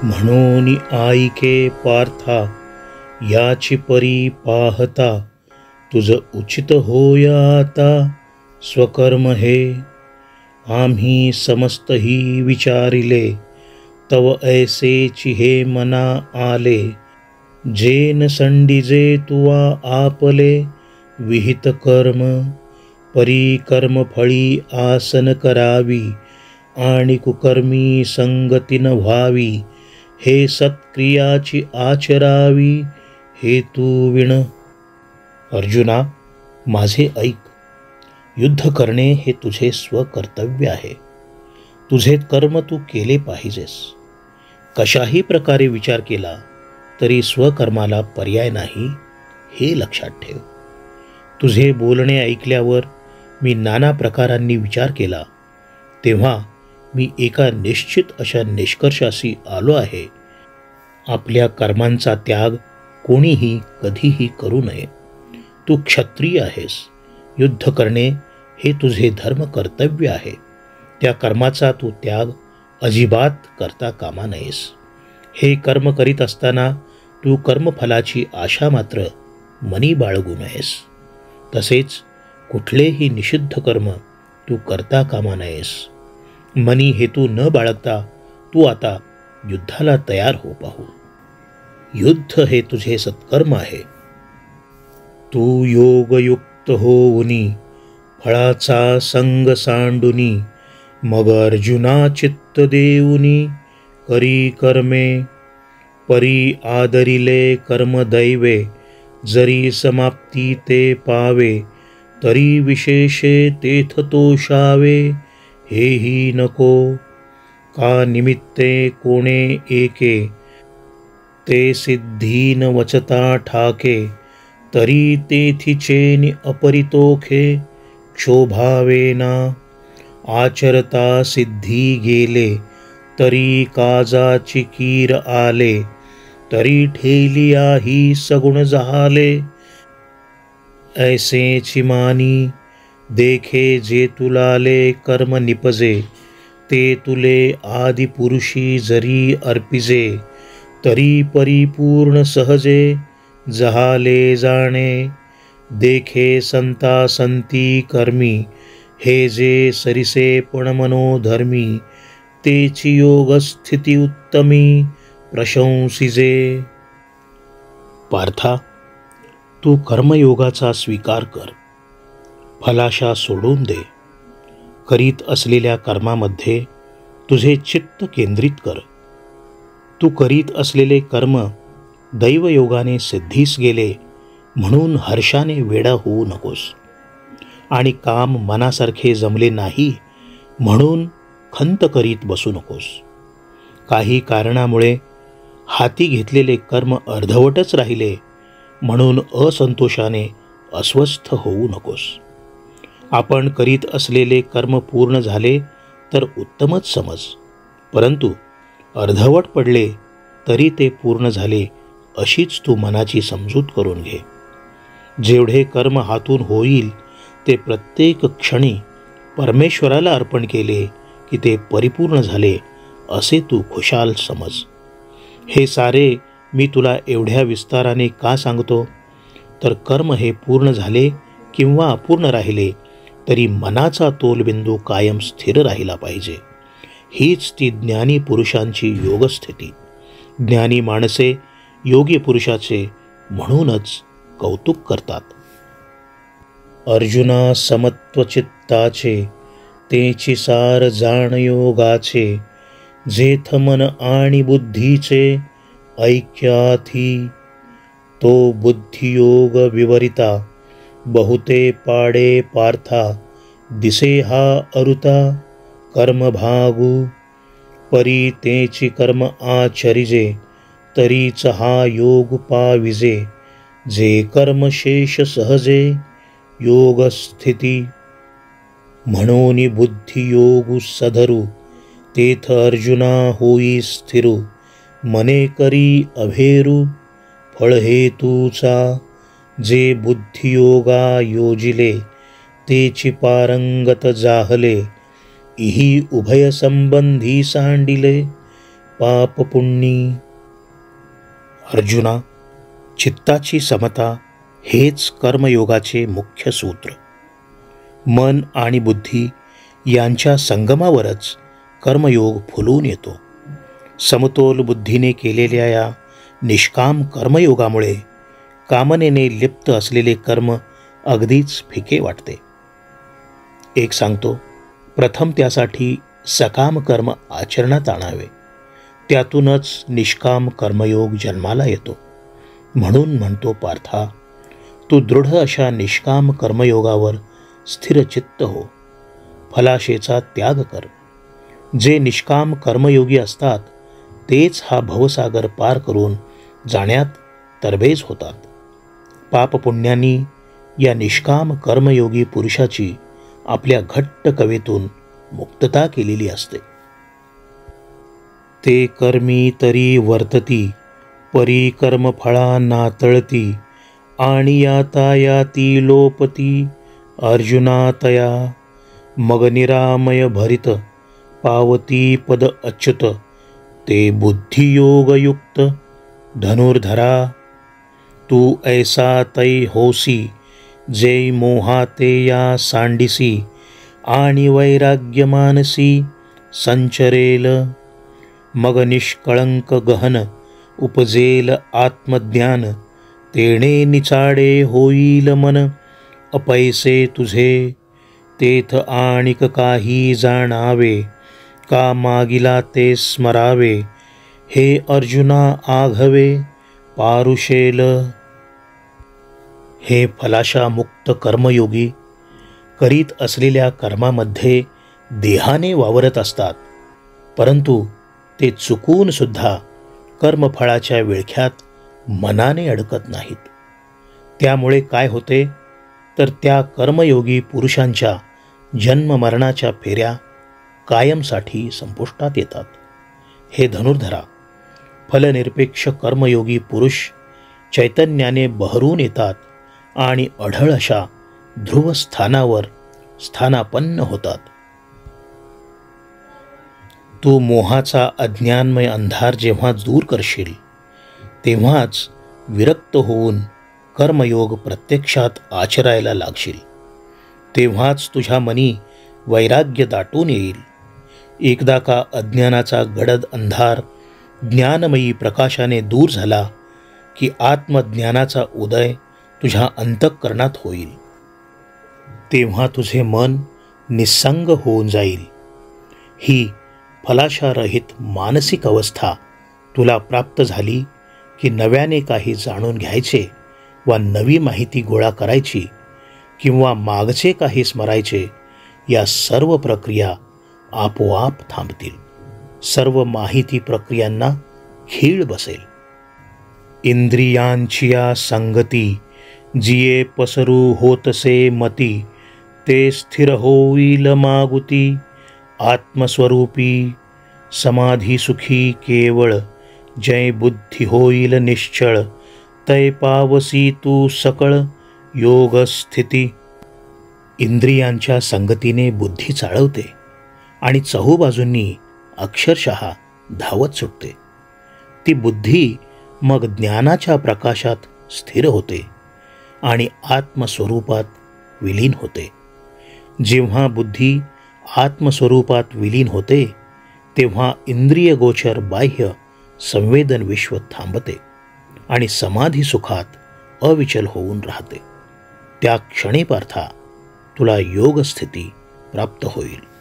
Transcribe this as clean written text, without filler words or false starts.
म्हणून आईके पार्था याची परी पाहता, तुझ उचित होया आता स्वकर्म हे. आम्ही समस्त ही विचारिले, तव ऐसेची हे मना आले. जे न संडीजे तुवा आपले विहित कर्म, परी कर्म फळी आसन करावी. आणि कुकर्मी संगती न व्हावी, हे सत्क्रियाची आचरावी हेतू विण. अर्जुना, माझे ऐक. युद्ध करणे हे तुझे स्वकर्तव्य आहे. तुझे कर्म तू केले पाहिजेस. कशाही प्रकारे विचार केला तरी स्वकर्माला पर्याय नाही, हे लक्षात ठेव. तुझे बोलणे ऐकल्यावर मी नाना प्रकारांनी विचार केला, तेव्हा मी एका निश्चित अशा निष्कर्षाशी आलो आहे. आपल्या कर्मांचा त्याग कोणीही कधीही करू नये. तू क्षत्रिय आहेस. युद्ध करणे हे तुझे धर्म कर्तव्य आहे. त्या कर्माचा तू त्याग अजिबात करता कामा नयेस. हे कर्म करीत असताना तू कर्मफलाची आशा मात्र मनी बाळगू नयेस. तसेच कुठलेही निषिद्ध कर्म तू करता कामा नयेस. मनी हेतू न बाळगता तू आता युद्धाला तयार हो पाहू. युद्ध हे तुझे सत्कर्म आहे. तू योगयुक्त होऊनी फळाचा संग सांडुनी, मग अर्जुना चित्त देऊनी करी कर्मे. परी आदरिले कर्म दैवे, जरी समाप्ती ते पावे. तरी विशेषे तेथ तोषावे, हेही नको. का निमित्ते कोणे एके, ते सिद्धीन वचता ठाके. तरी तेथिचेनि अपरितोखे, क्षोभावेना. आचरता सिद्धी गेले, तरी काजाची कीर आले. तरी ठेलिया ही सगुण झाले. ऐसेची मानी देखे जे तुलाले कर्म निपजे. ते तुले आदिपुरुषी जरी अर्पिजे. तरी परिपूर्ण सहजे जहाले जाणे. देखे संता संती कर्मी, हे जे सरिसे पण मनोधर्मी. तेची योग स्थिती उत्तमी प्रशंसिजे. पार्था, तू कर्मयोगाचा स्वीकार कर. फलाशा सोडून दे. करीत असलेल्या कर्मामध्ये तुझे चित्त केंद्रित कर. तू करीत असलेले कर्म दैवयोगाने सिद्धीस गेले म्हणून हर्षाने वेडा होऊ नकोस. आणि काम मनासारखे जमले नाही म्हणून खंत करीत बसू नकोस. काही कारणामुळे हाती घेतलेले कर्म अर्धवटच राहिले म्हणून असंतोषाने अस्वस्थ होऊ नकोस. आपण करीत असलेले कर्म पूर्ण झाले तर उत्तमच समज, परंतु अर्धवट पडले तरी ते पूर्ण झाले अशीच तू मनाची समजूत करून घे. जेवढे कर्म हातून होईल ते प्रत्येक क्षणी परमेश्वराला अर्पण केले की ते परिपूर्ण झाले असे तू खुशाल समज. हे सारे मी तुला एवढ्या विस्ताराने का सांगतो, तर कर्म हे पूर्ण झाले किंवा अपूर्ण राहिले तरी मनाचा तोलबिंदू कायम स्थिर राहिला पाहिजे. हीच ती ज्ञानी पुरुषांची योगस्थिती. ज्ञानी माणसे योगी पुरुषाचे म्हणूनच कौतुक करतात. अर्जुना, समत्वचित्ताचे तेची सार जाण योगाचे. जेथ मन आणि बुद्धीचे ऐक्याथी. तो बुद्धियोग विवरिता, बहुते पाडे पार्था. दिसे हा अरुता कर्मभागू. परी तेची कर्म आचरिजे, तरीच हा योग पाविजे. जे कर्म शेष सहजे योगस्थिती. म्हणून बुद्धियोगु सधरू, तेथ अर्जुना होई स्थिरू. मने करी अभेरू, फळ हेतूचा. जे बुद्धियोगा योजिले, तेची पारंगत जाहले. इही उभय संबंधी सांडिले. पापपुण्यी. अर्जुना, चित्ताची समता हेच कर्मयोगाचे मुख्य सूत्र. मन आणि बुद्धी यांच्या संगमावरच कर्मयोग फुलून येतो. समतोल बुद्धीने केलेल्या या निष्काम कर्मयोगामुळे कामनेने लिप्त असलेले कर्म अगदीच फिके वाटते. एक सांगतो, प्रथम त्यासाठी सकाम कर्म आचरणात आणावे. त्यातूनच निष्काम कर्मयोग जन्माला येतो. म्हणून म्हणतो पार्था, तू दृढ अशा निष्काम कर्मयोगावर स्थिरचित्त हो. फलाशेचा त्याग कर. जे निष्काम कर्मयोगी असतात तेच हा भवसागर पार करून जाण्यात तरबेज होतात. पापपुण्यांनी या निष्काम कर्मयोगी पुरुषाची आपल्या घट्ट कवेतून मुक्तता केलेली असते. ते कर्मी तरी वर्तती, परी कर्मफळा नातळती, आणि याता याती लोपती, अर्जुना तया. मग निरामय भरित, पावती पद अच्युत, ते बुद्धियोगयुक्त धनुर्धरा. तू ऐसा तै होसी, जे मोहाते या सांडिसी, आणि वैराग्य मानसी संचरेल. मग निष्कळंक गहन, उपजेल आत्मज्ञान, तेणे निचाडे होईल मन, अपैसे तुझे. तेथ आणिक काही जाणावे, का मागिला ते स्मरावे, हे अर्जुना आघवे पारुशेल. हे फलाशामुक्त कर्मयोगी करीत असलेल्या कर्मामध्ये देहाने वावरत असतात, परंतु ते चुकून सुद्धा कर्मफळाच्या विळख्यात मनाने अडकत नाहीत. त्यामुळे काय होते तर त्या कर्मयोगी पुरुषांच्या जन्ममरणाच्या फेऱ्या कायमसाठी संपुष्टात येतात. हे धनुर्धरा, फलनिरपेक्ष कर्मयोगी पुरुष चैतन्याने बहरून येतात आणि अढळ अशा ध्रुवस्थानावर स्थानापन्न होतात. तू मोहाचा अज्ञानमय अंधार जेव्हा दूर करशील तेव्हाच विरक्त होऊन कर्मयोग प्रत्यक्षात आचरायला लागशील. तेव्हाच तुझ्या मनी वैराग्य दाटून येईल. एकदा का अज्ञानाचा गडद अंधार ज्ञानमयी प्रकाशाने दूर झाला की आत्मज्ञानाचा उदय तुझ्या अंतःकरणात होईल. तेव्हा तुझे मन निस्संग होऊन जाईल. ही फलाशारहित मानसिक अवस्था तुला प्राप्त झाली की नव्याने काही जाणून घ्यायचे वा नवी माहिती गोळा करायची किंवा मागचे काही स्मरायचे, या सर्व प्रक्रिया आपोआप थांबतील. सर्व माहिती प्रक्रियांना खीळ बसेल. इंद्रियांची या संगती, जिये पसरू होतसे मती, ते स्थिर होईल मागुती, आत्मस्वरूपी समाधी सुखी केवळ, जय बुद्धी होईल निश्चळ, तै पावसी तू सकळ योगस्थिती. इंद्रियांच्या संगतीने बुद्धी चाळवते आणि चहूबाजूंनी अक्षरशः धावत सुटते. ती बुद्धी मग ज्ञानाच्या प्रकाशात स्थिर होते आणि आत्मस्वरूपात विलीन होते. जेव्हा बुद्धी आत्मस्वरूपात विलीन होते तेव्हा इंद्रियगोचर बाह्य संवेदन विश्व थांबते आणि समाधी सुखात अविचल होऊन राहते. त्या क्षणी पार्था तुला योगस्थिती प्राप्त होईल.